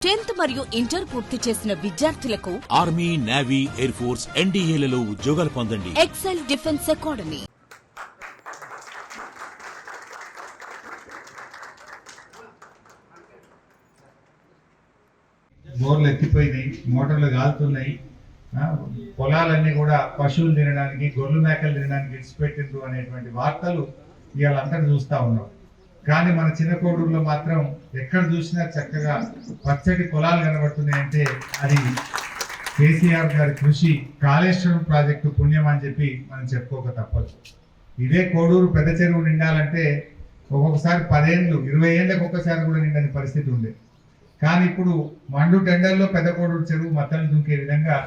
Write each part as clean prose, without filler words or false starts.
10th మరియు inter పూర్తి చేసిన విద్యార్థులకు ఆర్మీ, నేవీ, ఎయిర్ ఫోర్స్, ఎన్డీఏలలో ఉద్యోగాలు పొందండి. Excel Defence Academy. బోర్లు ఎత్తిపోయినాయి, మోటార్లు కాలుతున్నాయి, పొలాలన్నీ కూడా పశువులు తినడానికి, గొర్రెలు మేకలు తినడానికి విడిచిపెట్టిండ్రు అనేటువంటి వార్తలు ఇవాళ అంతా చూస్తూ ఉన్నాం. కానీ మన చిన్న కోడూరులో మాత్రం ఎక్కడ చూసినా చక్కగా పచ్చటి పొలాలు కనబడుతున్నాయంటే అది కేసీఆర్ గారి కృషి, కాళేశ్వరం ప్రాజెక్టు పుణ్యం అని చెప్పి మనం చెప్పుకోక తప్పదు. ఇదే కోడూరు పెద్ద చెరువు నిండాలంటే ఒక్కొక్కసారి 10 ఏళ్ళు 20 ఏళ్ళకి ఒక్కసారి కూడా నిండని పరిస్థితి ఉంది. కానీ ఇప్పుడు మండు టెండర్లో పెద్ద కోడూరు చెరువు మత్తలు దుంకే విధంగా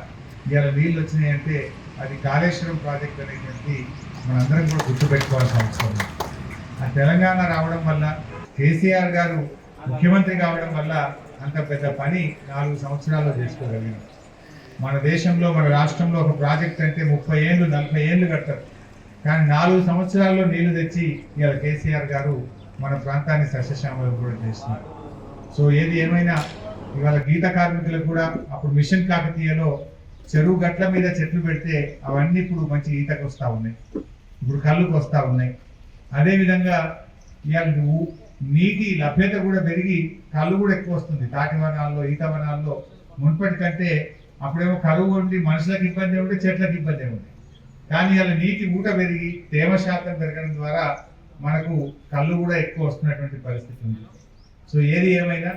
ఇవాళ నీళ్ళు వచ్చినాయంటే అది కాళేశ్వరం ప్రాజెక్ట్ అనేటువంటి మనందరం కూడా గుర్తుపెట్టుకోవాల్సిన అవసరం ఉంది. ఆ తెలంగాణ రావడం వల్ల, కేసీఆర్ గారు ముఖ్యమంత్రి కావడం వల్ల అంత పెద్ద పని 4 సంవత్సరాల్లో చేసుకోగలిగాం. మన దేశంలో, మన రాష్ట్రంలో ఒక ప్రాజెక్ట్ అంటే 30 ఏళ్ళు 40 ఏళ్ళు కడతారు. కానీ 4 సంవత్సరాల్లో నీళ్లు తెచ్చి ఇవాళ కేసీఆర్ గారు మన ప్రాంతాన్ని సస్యశ్యామలం కూడా చేస్తున్నారు. సో ఏది ఏమైనా ఇవాళ గీత కార్మికులకు కూడా అప్పుడు మిషన్ కాకతీయలో చెరువు గట్ల మీద చెట్లు పెడితే అవన్నీ ఇప్పుడు మంచి ఈతకు వస్తూ ఉన్నాయి, ఇప్పుడు కళ్ళుకు వస్తూ ఉన్నాయి. అదేవిధంగా ఇవాళ నీటి లభ్యత కూడా పెరిగి కళ్ళు కూడా ఎక్కువ వస్తుంది. తాటి వనాల్లో, ఈత వనాల్లో మున్పటి కంటే అప్పుడేమో కరువు ఉండి మనుషులకు ఇబ్బంది ఉంటే చెట్లకు ఇబ్బంది ఉంది. కానీ ఇవాళ నీటి ఊట పెరిగి తేమ శాతం పెరగడం ద్వారా మనకు కళ్ళు కూడా ఎక్కువ వస్తున్నటువంటి పరిస్థితి ఉంది. సో ఏది ఏమైనా